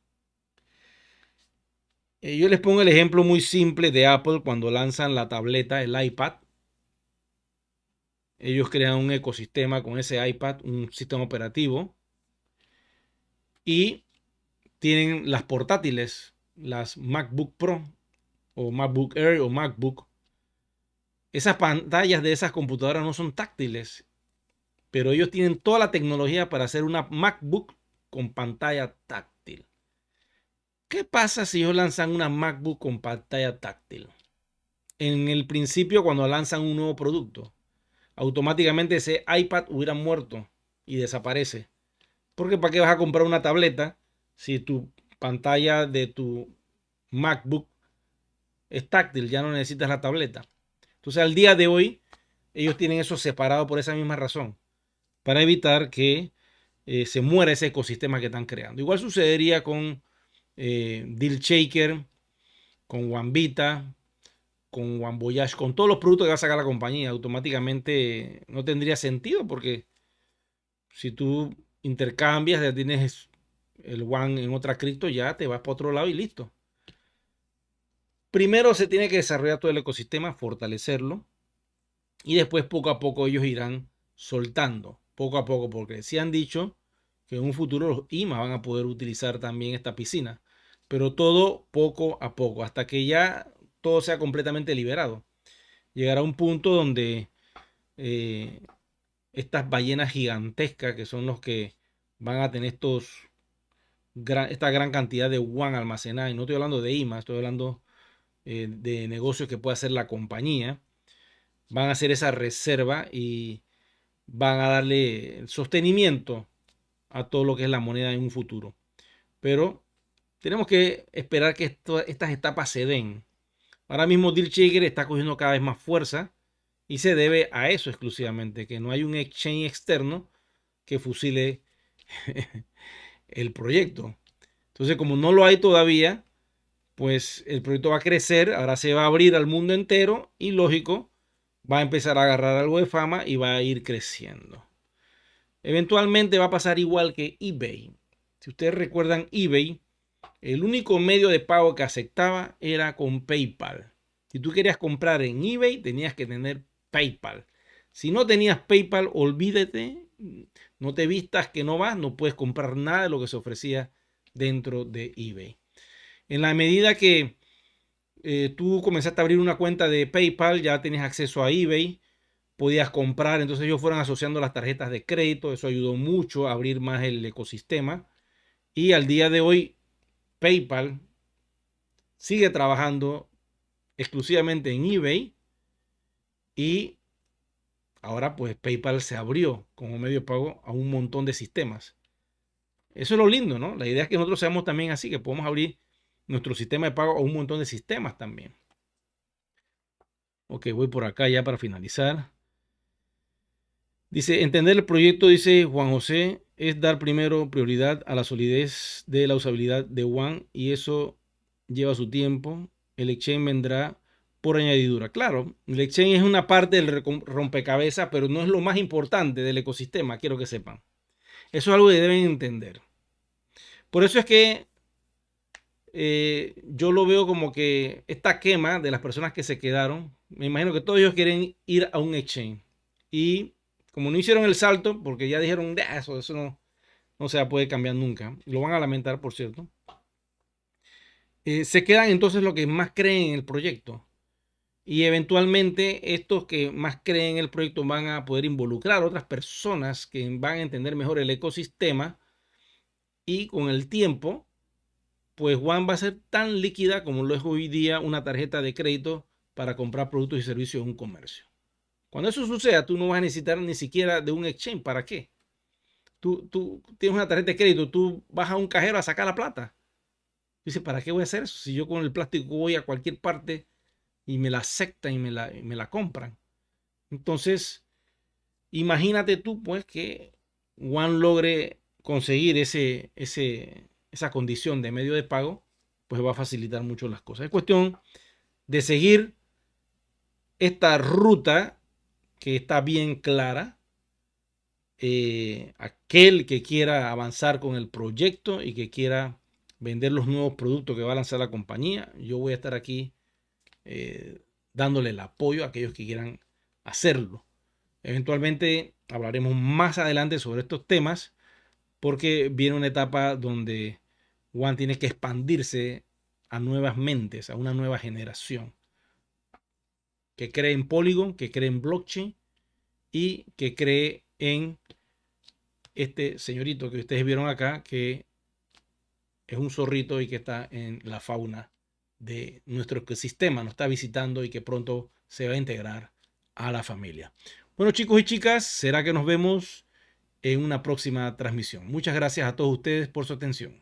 Speaker 1: Yo les pongo el ejemplo muy simple de Apple cuando lanzan la tableta, el iPad. Ellos crean un ecosistema con ese iPad, un sistema operativo, y tienen las portátiles, las MacBook Pro o MacBook Air o MacBook. Esas pantallas de esas computadoras no son táctiles, pero ellos tienen toda la tecnología para hacer una MacBook con pantalla táctil. ¿Qué pasa si ellos lanzan una MacBook con pantalla táctil? En el principio, cuando lanzan un nuevo producto, automáticamente ese iPad hubiera muerto y desaparece. Porque ¿para qué vas a comprar una tableta si tu pantalla de tu MacBook es táctil? Ya no necesitas la tableta. Entonces, al día de hoy, ellos tienen eso separado por esa misma razón, para evitar que se muera ese ecosistema que están creando. Igual sucedería con Deal Shaker, con Wambita, con One Voyage, con todos los productos que va a sacar la compañía. Automáticamente no tendría sentido, porque si tú intercambias, ya tienes el One en otra cripto, ya te vas para otro lado y listo. Primero se tiene que desarrollar todo el ecosistema, fortalecerlo, y después poco a poco ellos irán soltando, poco a poco, porque sí han dicho que en un futuro los IMA van a poder utilizar también esta piscina, pero todo poco a poco, hasta que ya todo sea completamente liberado. Llegará un punto donde estas ballenas gigantescas, que son los que van a tener esta gran cantidad de WAN almacenada, y no estoy hablando de IMA, estoy hablando de negocios que puede hacer la compañía, van a hacer esa reserva y van a darle sostenimiento a todo lo que es la moneda en un futuro. Pero tenemos que esperar que estas etapas se den. Ahora mismo Deal Shaker está cogiendo cada vez más fuerza y se debe a eso exclusivamente, que no hay un exchange externo que fusile el proyecto. Entonces, como no lo hay todavía, pues el proyecto va a crecer, ahora se va a abrir al mundo entero y lógico, va a empezar a agarrar algo de fama y va a ir creciendo. Eventualmente va a pasar igual que eBay. Si ustedes recuerdan eBay, el único medio de pago que aceptaba era con PayPal. Si tú querías comprar en eBay, tenías que tener PayPal. Si no tenías PayPal, olvídate, no te vistas que no vas, no puedes comprar nada de lo que se ofrecía dentro de eBay. En la medida que tú comenzaste a abrir una cuenta de PayPal, ya tenías acceso a eBay, podías comprar, entonces ellos fueron asociando las tarjetas de crédito, eso ayudó mucho a abrir más el ecosistema, y al día de hoy PayPal sigue trabajando exclusivamente en eBay y ahora pues PayPal se abrió como medio de pago a un montón de sistemas. Eso es lo lindo, ¿no? La idea es que nosotros seamos también así, que podemos abrir nuestro sistema de pago a un montón de sistemas también. Ok, voy por acá ya para finalizar. Dice, entender el proyecto, dice Juan José, es dar primero prioridad a la solidez de la usabilidad de One y eso lleva su tiempo. El exchange vendrá por añadidura. Claro, el exchange es una parte del rompecabezas, pero no es lo más importante del ecosistema, quiero que sepan. Eso es algo que deben entender. Por eso es que yo lo veo como que esta quema de las personas que se quedaron, me imagino que todos ellos quieren ir a un exchange. Y como no hicieron el salto, porque ya dijeron, eso no se va a poder cambiar nunca. Lo van a lamentar, por cierto. Se quedan entonces los que más creen en el proyecto. Y eventualmente estos que más creen en el proyecto van a poder involucrar a otras personas que van a entender mejor el ecosistema. Y con el tiempo, pues One va a ser tan líquida como lo es hoy día una tarjeta de crédito para comprar productos y servicios en un comercio. Cuando eso suceda, tú no vas a necesitar ni siquiera de un exchange. ¿Para qué? Tú tienes una tarjeta de crédito, tú vas a un cajero a sacar la plata. Dices, ¿para qué voy a hacer eso? Si yo con el plástico voy a cualquier parte y me la aceptan y me la compran. Entonces, imagínate tú, pues, que One logre conseguir esa condición de medio de pago, pues va a facilitar mucho las cosas. Es cuestión de seguir esta ruta que está bien clara. Aquel que quiera avanzar con el proyecto y que quiera vender los nuevos productos que va a lanzar la compañía, yo voy a estar aquí dándole el apoyo a aquellos que quieran hacerlo. Eventualmente hablaremos más adelante sobre estos temas porque viene una etapa donde One tiene que expandirse a nuevas mentes, a una nueva generación que cree en Polygon, que cree en blockchain y que cree en este señorito que ustedes vieron acá, que es un zorrito y que está en la fauna de nuestro ecosistema, nos está visitando y que pronto se va a integrar a la familia. Bueno, chicos y chicas, será que nos vemos en una próxima transmisión. Muchas gracias a todos ustedes por su atención.